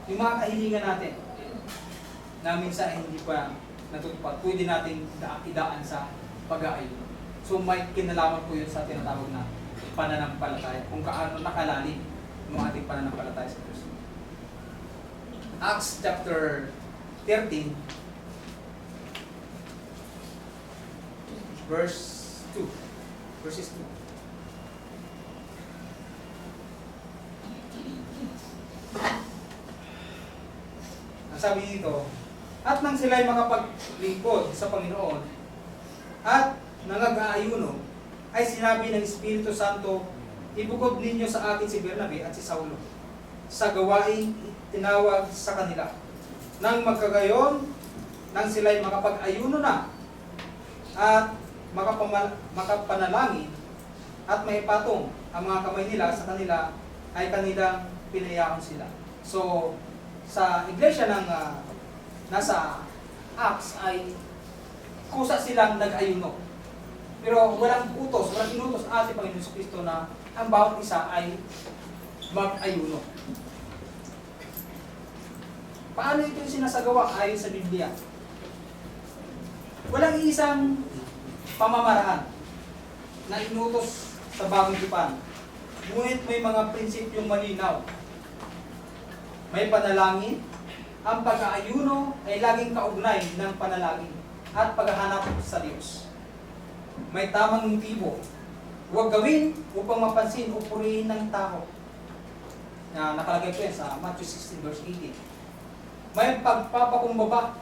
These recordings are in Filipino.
yung mga kahilingan natin na minsan ay hindi pa natutupad, pwede natin idaan sa pag-aayuno. So may kinalaman po yun sa tinatawag na pananampalataya, kung kaano nakalalim ng ating pananampalataya sa Diyos. Acts chapter 13, verses 2. Ang sabi dito, at nang sila'y makapaglingkod sa Panginoon at nangag-aayuno, ay sinabi ng Espiritu Santo, ibukod ninyo sa akin si Bernabe at si Saulo sa gawaing tinawag sa kanila. Nang magkagayon, nang sila'y makapag-ayuno na at makapanalangin at maipatong ang mga kamay nila sa kanila, ay kanilang pinayaan sila. So, sa iglesia ng nasa Acts ay kusa silang nag-ayuno. Pero walang inutos ang ating Panginoon Kristo na ang bawat isa ay mag-ayuno. Paano ito sinasagawa ayon sa Biblia? Walang isang pamamaraan na inutos sa Bagong Tipan. Ngunit may mga prinsipyong malinaw. May panalangin. Ang pag-aayuno ay laging kaugnay ng panalangin at paghahanap sa Diyos. May tamang motibo. Huwag gawin upang mapansin o purihin ng tao. Na nakalagay po yan sa Matthew 16 verse 18. May pagpapakumbaba.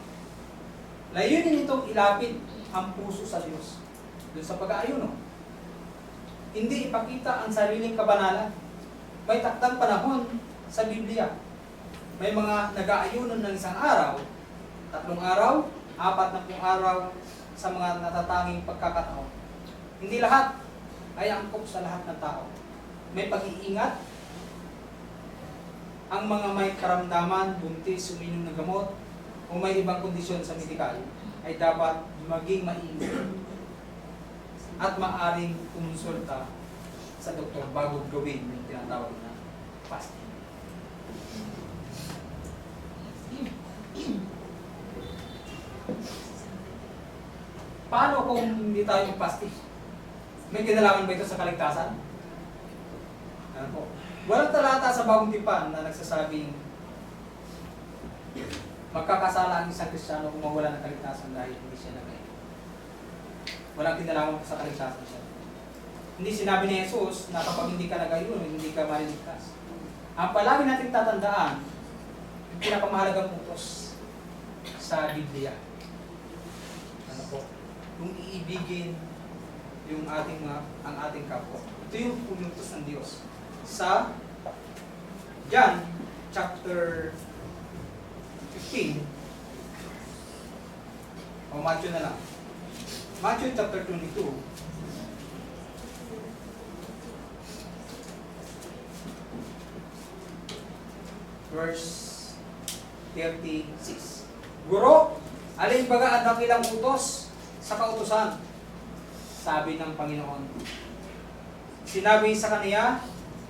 Layunin itong ilapit ang puso sa Diyos. Doon sa pag-aayuno. Hindi ipakita ang sariling kabanalan. May takdang panahon sa Biblia. May mga nag-aayuno ng isang araw, 3 araw, 40 araw sa mga natatanging pagkakataon. Hindi lahat ay angkop sa lahat ng tao. May pag-iingat. Ang mga may karamdaman, buntis, uminom ng gamot, o may ibang kondisyon sa medikal, ay dapat maging maingat at maaring kumonsulta sa doktor bago gawin yung tinatawag na fasting. Paano kung hindi tayo mag-fasting? May kinalaman ba ito sa kaligtasan? Ano po? Walang talata sa Bagong Tipan na nagsasabing magkakasala ang isang Kristiyano kung mawala ng kaligtasan dahil hindi siya nag-ayuno. Walang kinalaman po sa kaligtasan siya. Hindi sinabi ni Jesus na kapag hindi ka nag-ayuno, hindi ka mariligtas. Ang palagi natin tatandaan, yung pinakamahalagang utos sa Biblia. Ano po? Kung iibigin yung ang ating kapwa. Ito yung utos ng Diyos. Sa John chapter 15 o Matthew na lang. Matthew chapter 22 verse 36. Guro, alin baga ang dakilang utos sa kautusan? Sabi ng Panginoon. Sinabi sa kaniya,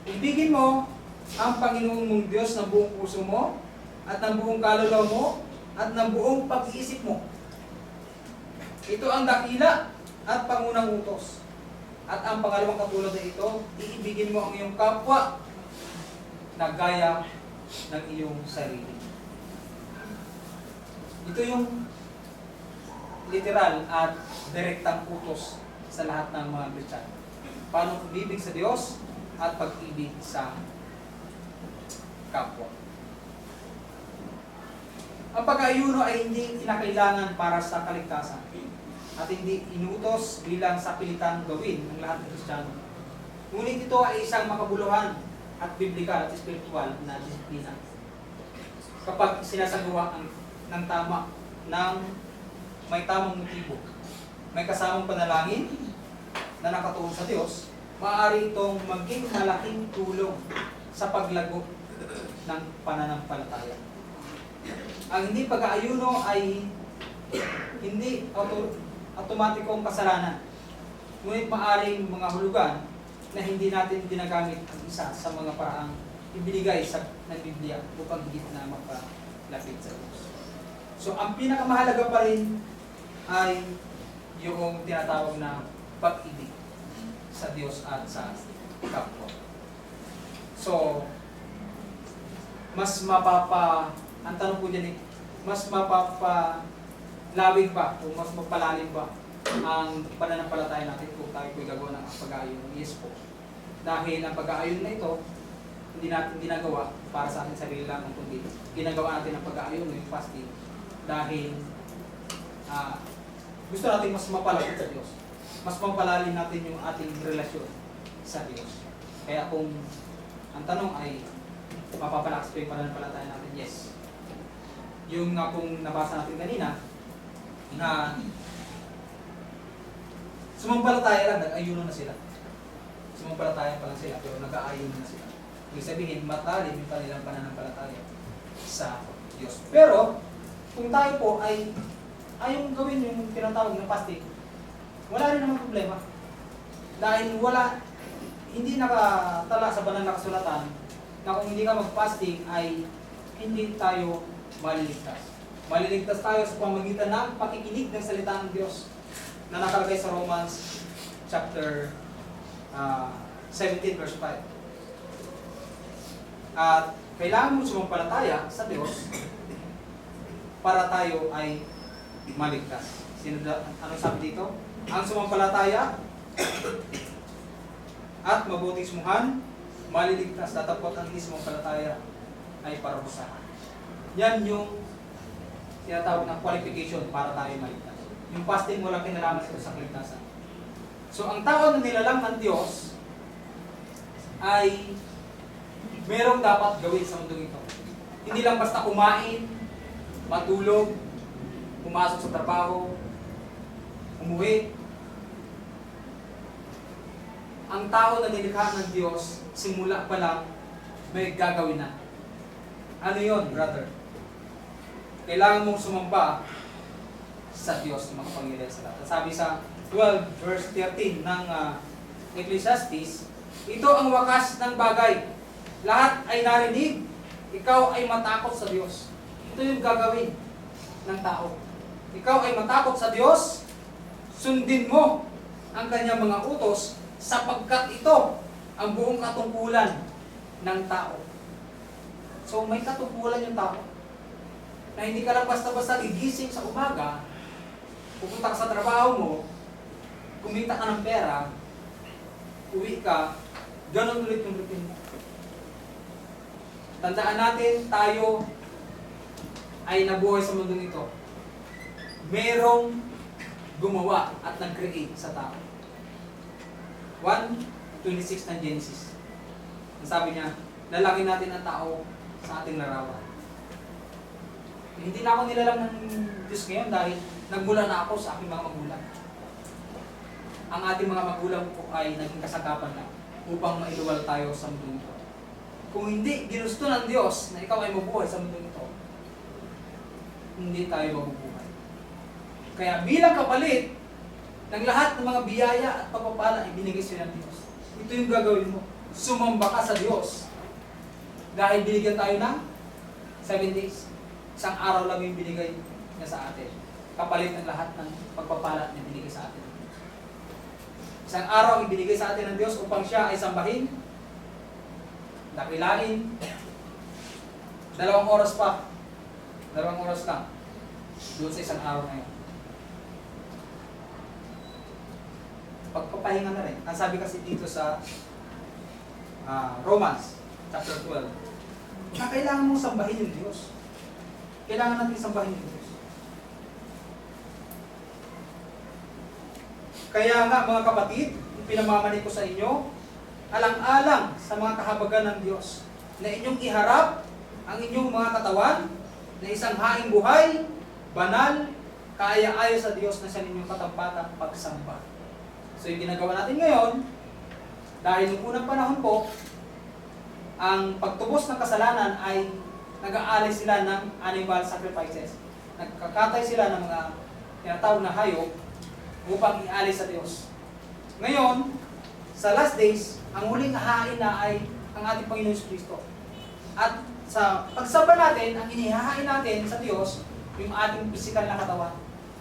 ibigin mo ang Panginoon mong Diyos ng buong puso mo, at ng buong kaluluwa mo, at ng buong pag-iisip mo. Ito ang dakila at pangunang utos. At ang pangalawang katulad na ito, iibigin mo ang iyong kapwa na gaya ng iyong sarili. Ito yung literal at direktang utos sa lahat ng mga Kristiyano. Paano pag-ibig sa Diyos at pag-ibig sa kapwa. Ang pag-aayuno ay hindi kinakailangan para sa kaligtasan at hindi inutos bilang sapilitan gawin ng lahat ng Kristiyano. Ngunit ito ay isang makabuluhan at biblikal at spiritual na disiplina. Kapag sinasagawa ng tama, ng may tamang motibo, may kasamang panalangin na nakatuon sa Diyos, maaari itong maging malaking tulong sa paglago ng pananampalataya. Ang hindi pag-aayuno ay hindi automatikong kasalanan, ngunit maaaring mga hulugan na hindi natin ginagamit ang isa sa mga paraang ibinigay ng Biblia upang higit na magpalapit sa Diyos. So, ang pinakamahalaga pa rin ay yung tinatawag na pag-ibig sa Diyos at sa kapwa. So, ang tanong po dyan mas mapapalawig ba o mas mapalalim ba ang pananampalataya natin kung tayo po'y gagawa ng pag-aayon? Yes po. Dahil ang pag-aayon na ito, hindi natin ginagawa para sa ating sarili lang, kundi ginagawa natin ang pag-aayon ng fasting dahil gusto natin mas mapalapit sa Diyos. Mas mapalalim natin yung ating relasyon sa Diyos. Kaya kung ang tanong ay mapapalakas pa yung pananampalataya natin, yes. Yung nga pong nabasa natin kanina, na sumampalataya lang, nag-ayuno na sila. Sumampalataya pa lang sila, pero nag-aayuno na sila. Ibig sabihin, matalim yung kanilang pananampalataya sa Diyos. Pero, kung tayo po ay ayaw gawin yung tinatawag na fasting, wala rin naman problema. Dahil hindi nakatala sa banal na kasulatan na kung hindi ka mag-fasting ay hindi tayo maliligtas. Maliligtas tayo sa pamamagitan ng pakikinig ng salita ng Diyos na nakalagay sa Romans chapter 17 verse 5. At kailangan mo sumampalataya sa Diyos para tayo ay maligtas. Ano sabi dito? Ang sumampalataya at mabuting sumuhan, maliligtas. Tatapot ang hindi sumampalataya ay parusahan. Yan yung tinatawag na qualification para tayo maligtas. Yung fasting walang kinalaman sa kaligtasan. So ang tao na nilalang ng Diyos ay merong dapat gawin sa mundong ito. Hindi lang basta kumain, matulog, pumasok sa trabaho, umuwi. Ang tao na nilikha ng Diyos, simula pa lang, may gagawin na. Ano yon, brother? Kailangan mong sumamba sa Diyos na makapangyarihan sa lahat. Sabi sa 12 verse 13 ng Ecclesiastes, ito ang wakas ng bagay. Lahat ay narinig, ikaw ay matakot sa Diyos. Ito yung gagawin ng tao. Ikaw ay matakot sa Diyos, sundin mo ang kanyang mga utos sapagkat ito ang buong katungkulan ng tao. So may katungkulan yung tao. Na hindi ka lang basta-basta gigising sa umaga, pupunta ka sa trabaho mo, kumita ka ng pera, uwi ka, ganun ulit yung routine mo. Tandaan natin, tayo ay nabuhay sa mundong ito. Merong gumawa at nag-create sa tao. 1:26 ng Genesis. Ang sabi niya, lalaki natin ang tao sa ating larawan. Hindi na ako nilalang ng Diyos ngayon dahil nagmula na ako sa aking mga magulang. Ang ating mga magulang po ay naging kasagapan lang upang mailuwal tayo sa mundo ito. Kung hindi ginusto ng Diyos na ikaw ay mabuhay sa mundo ito, hindi tayo mabubuhay. Kaya bilang kapalit ng lahat ng mga biyaya at pagpapala ay binigay sila ng Diyos. Ito yung gagawin mo. Sumamba ka sa Diyos. Dahil binigyan tayo ng 7 days. Isang araw lang yung binigay niya sa atin. Kapalit ng lahat ng pagpapala na binigay sa atin. Isang araw ang ibinigay sa atin ng Diyos upang siya ay sambahin, dakilain. 2 oras pa. 2 oras lang. Doon sa isang araw na yun. Pagpapahinga na rin. Ang sabi kasi dito sa Romans chapter 12, na kailangan mong sambahin yung Diyos. Kailangan natin sambahin yung Diyos. Kaya nga mga kapatid, pinamamani ko sa inyo, alang-alang sa mga kahabagan ng Diyos, na inyong iharap ang inyong mga katawan na isang haing buhay, banal, kaaya-aya sa Diyos na sa inyong katampatang pagsamba. So yung ginagawa natin ngayon, dahil noong unang panahon po, ang pagtubos ng kasalanan ay nag-aalay sila ng animal sacrifices. Nagkakatay sila ng mga tinatawag na hayop upang ialay sa Diyos. Ngayon, sa last days, ang huling hahain na ay ang ating Panginoon Kristo. At sa pagsamba natin, ang inihahain natin sa Diyos, yung ating physical na katawan.